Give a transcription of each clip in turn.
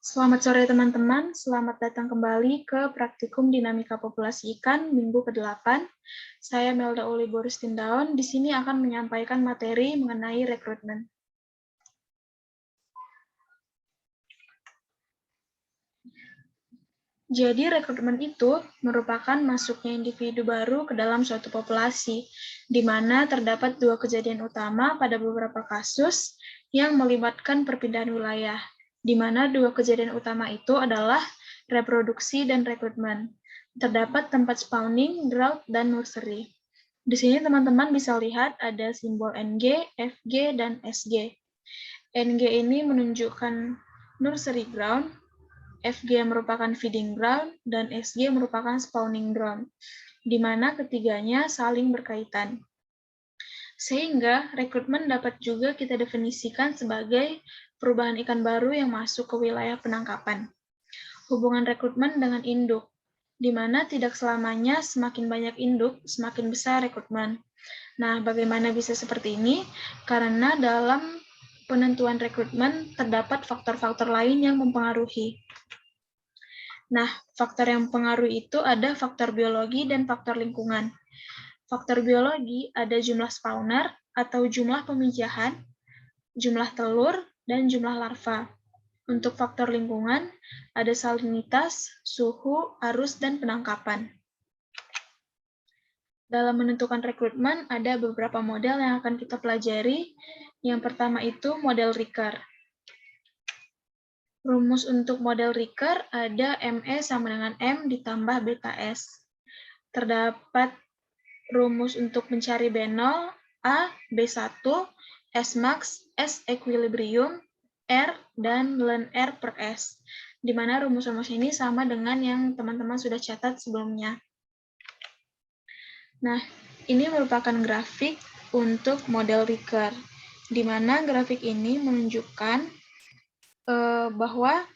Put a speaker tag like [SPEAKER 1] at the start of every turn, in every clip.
[SPEAKER 1] Selamat sore teman-teman, selamat datang kembali ke Praktikum Dinamika Populasi Ikan minggu ke-8. Saya Melda Uli Borustindaun, di sini akan menyampaikan materi mengenai rekrutmen. Jadi rekrutmen itu merupakan masuknya individu baru ke dalam suatu populasi, di mana terdapat dua kejadian utama pada beberapa kasus yang melibatkan perpindahan wilayah, di mana dua kejadian utama itu adalah reproduksi dan rekrutmen. Terdapat tempat spawning, drought, dan nursery. Di sini teman-teman bisa lihat ada simbol NG, FG, dan SG. NG ini menunjukkan nursery ground, FG merupakan feeding ground, dan SG merupakan spawning ground, di mana ketiganya saling berkaitan. Sehingga rekrutmen dapat juga kita definisikan sebagai perubahan ikan baru yang masuk ke wilayah penangkapan. Hubungan rekrutmen dengan induk, di mana tidak selamanya semakin banyak induk, semakin besar rekrutmen. Nah, bagaimana bisa seperti ini? Karena dalam penentuan rekrutmen terdapat faktor-faktor lain yang mempengaruhi. Nah, faktor yang mempengaruhi itu ada faktor biologi dan faktor lingkungan. Faktor biologi ada jumlah spawner atau jumlah pemijahan, jumlah telur, dan jumlah larva. Untuk faktor lingkungan, ada salinitas, suhu, arus, dan penangkapan. Dalam menentukan rekrutmen, ada beberapa model yang akan kita pelajari. Yang pertama itu model Ricker. Rumus untuk model Ricker ada ME sama dengan M ditambah BKS. Terdapat rumus untuk mencari B0, A, B1, S max, S equilibrium, R, dan ln R per S. Di mana rumus-rumus ini sama dengan yang teman-teman sudah catat sebelumnya. Nah, ini merupakan grafik untuk model Ricker, di mana grafik ini menunjukkan bahwa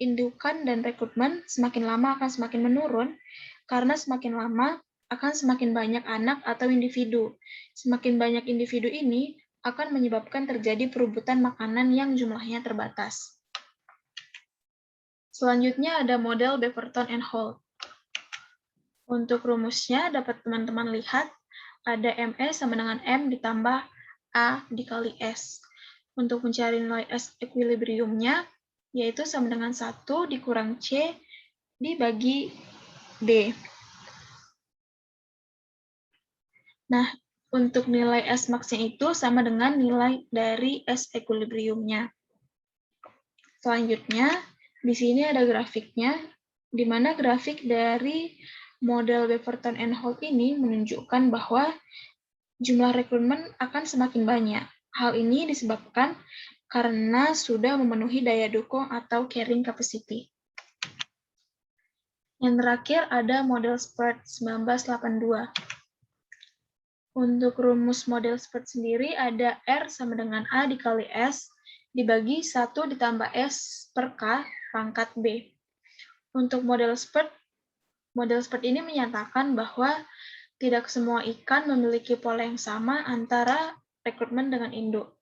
[SPEAKER 1] indukan dan rekrutmen semakin lama akan semakin menurun, karena semakin lama akan semakin banyak anak atau individu. Semakin banyak individu ini akan menyebabkan terjadi perebutan makanan yang jumlahnya terbatas. Selanjutnya ada model Beaverton and Holt. Untuk rumusnya dapat teman-teman lihat ada ME sama dengan M ditambah A dikali S. Untuk mencari nilai S equilibriumnya, yaitu sama dengan 1 dikurang C dibagi D. Nah, untuk nilai S max-nya itu sama dengan nilai dari S equilibriumnya. Selanjutnya, di sini ada grafiknya, di mana grafik dari model Beaverton and Holt ini menunjukkan bahwa jumlah rekrutmen akan semakin banyak. Hal ini disebabkan karena sudah memenuhi daya dukung atau carrying capacity. Yang terakhir ada model SPERT 1982. Untuk rumus model SPERT sendiri ada R sama dengan A dikali S dibagi 1 ditambah S per K pangkat B. Untuk model SPERT ini menyatakan bahwa tidak semua ikan memiliki pola yang sama antara rekrutmen dengan induk.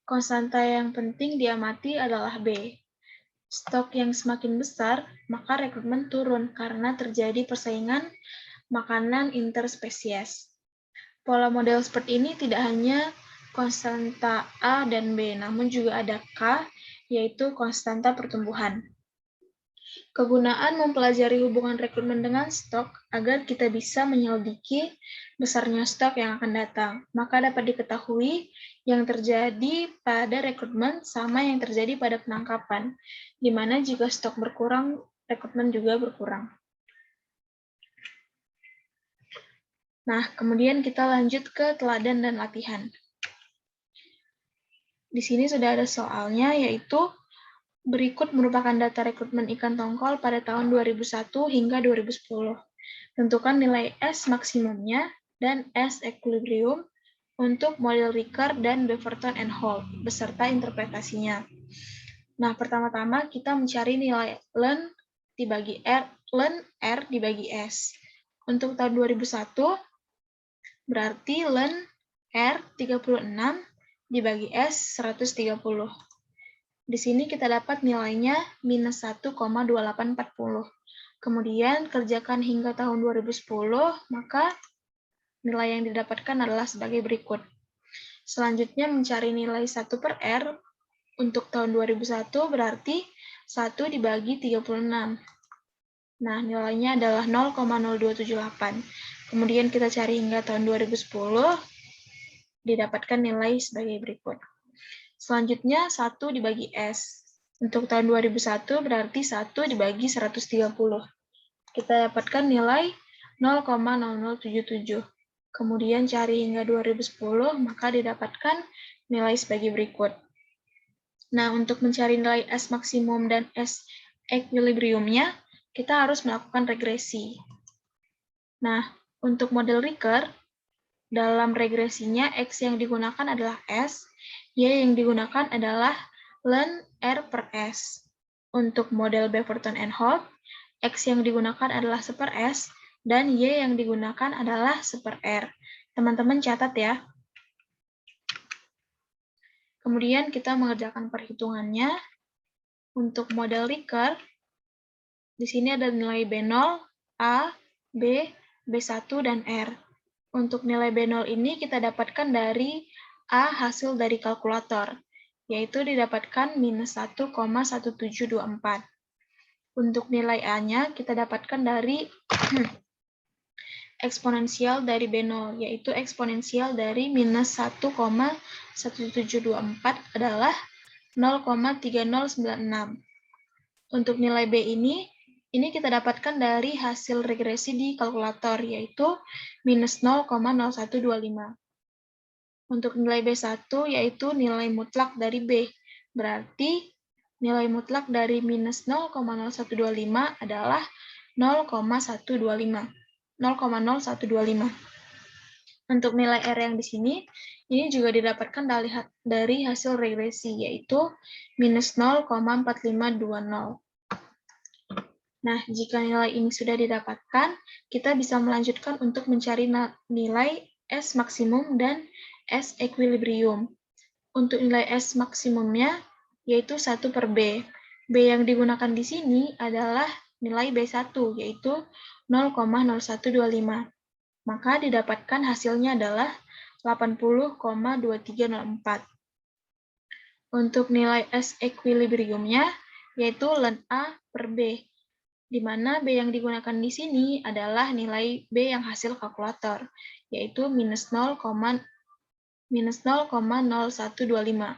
[SPEAKER 1] Konstanta yang penting diamati adalah B. Stok yang semakin besar, maka rekrutmen turun karena terjadi persaingan makanan interspesies. Pola model seperti ini tidak hanya konstanta A dan B, namun juga ada K, yaitu konstanta pertumbuhan. Kegunaan mempelajari hubungan rekrutmen dengan stok agar kita bisa menyelidiki besarnya stok yang akan datang. Maka dapat diketahui yang terjadi pada rekrutmen sama yang terjadi pada penangkapan, di mana jika stok berkurang, rekrutmen juga berkurang. Nah, kemudian kita lanjut ke teladan dan latihan. Di sini sudah ada soalnya, yaitu berikut merupakan data rekrutmen ikan tongkol pada tahun 2001 hingga 2010. Tentukan nilai S maksimumnya dan S equilibrium untuk model Ricker dan Beaverton and Holt beserta interpretasinya. Nah, pertama-tama kita mencari nilai ln R dibagi S. Untuk tahun 2001 berarti ln R 36 dibagi S 130. Di sini kita dapat nilainya minus 1,2840. Kemudian kerjakan hingga tahun 2010, maka nilai yang didapatkan adalah sebagai berikut. Selanjutnya mencari nilai 1 per R untuk tahun 2001 berarti 1 dibagi 36. Nah, nilainya adalah 0,0278. Kemudian kita cari hingga tahun 2010, didapatkan nilai sebagai berikut. Selanjutnya 1 dibagi S. Untuk tahun 2001 berarti 1 dibagi 130. Kita dapatkan nilai 0,0077. Kemudian cari hingga 2010, maka didapatkan nilai sebagai berikut. Nah, untuk mencari nilai S maksimum dan S equilibriumnya, kita harus melakukan regresi. Nah, untuk model Ricker, dalam regresinya, X yang digunakan adalah S, Y yang digunakan adalah ln R per S. Untuk model Beverton and Holt, X yang digunakan adalah 1 per S, dan Y yang digunakan adalah 1 per R. Teman-teman catat ya. Kemudian kita mengerjakan perhitungannya. Untuk model Ricker, di sini ada nilai B0, A, B, B1, dan R. Untuk nilai B0 ini kita dapatkan dari A hasil dari kalkulator, yaitu didapatkan minus 1,1724. Untuk nilai A-nya kita dapatkan dari eksponensial dari B0, yaitu eksponensial dari minus 1,1724 adalah 0,3096. Untuk nilai B ini kita dapatkan dari hasil regresi di kalkulator, yaitu minus 0,0125. Untuk nilai B1, yaitu nilai mutlak dari B. Berarti nilai mutlak dari minus 0,0125 adalah 0,0125. Untuk nilai R yang di sini, ini juga didapatkan dari hasil regresi, yaitu minus 0,4520. Nah, jika nilai ini sudah didapatkan, kita bisa melanjutkan untuk mencari nilai S maksimum dan S equilibrium. Untuk nilai S maksimumnya, yaitu 1 per B. B yang digunakan di sini adalah nilai B1, yaitu 0,0125. Maka didapatkan hasilnya adalah 80,2304. Untuk nilai S equilibriumnya, yaitu ln A per B, di mana B yang digunakan di sini adalah nilai B yang hasil kalkulator, yaitu minus 0,0125.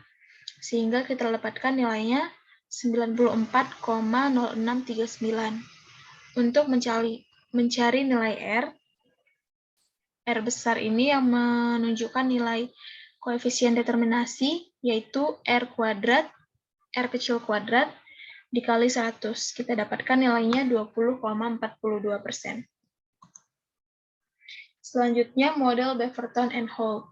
[SPEAKER 1] Sehingga kita dapatkan nilainya 94,0639. Untuk mencari nilai R besar ini yang menunjukkan nilai koefisien determinasi, yaitu R kuadrat, R kecil kuadrat, dikali 100. Kita dapatkan nilainya 20,42%. Selanjutnya, model Beverton and Holt.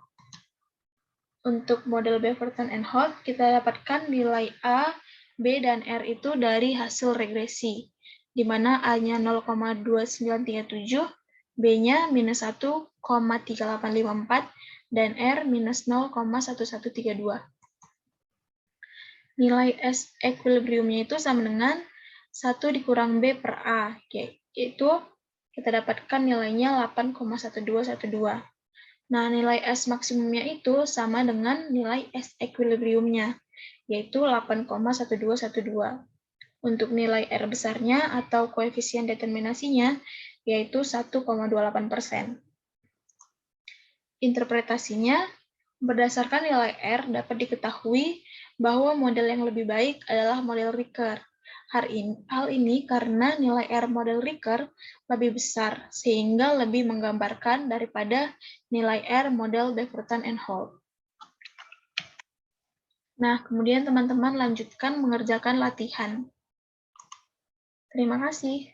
[SPEAKER 1] Untuk model Beverton and Holt, kita dapatkan nilai A, B, dan R itu dari hasil regresi, di mana A-nya 0,2937, B-nya minus 1,3854, dan R minus 0,1132. Nilai S equilibriumnya itu sama dengan 1 dikurang B per A, yaitu kita dapatkan nilainya 8,1212. Nah, nilai S maksimumnya itu sama dengan nilai S equilibriumnya, yaitu 8,1212. Untuk nilai R besarnya atau koefisien determinasinya, yaitu 1,28%. Interpretasinya, berdasarkan nilai R dapat diketahui bahwa model yang lebih baik adalah model Ricker. Hal ini karena nilai R model Ricker lebih besar, sehingga lebih menggambarkan daripada nilai R model Beverton and Holt. Nah, kemudian teman-teman lanjutkan mengerjakan latihan. Terima kasih.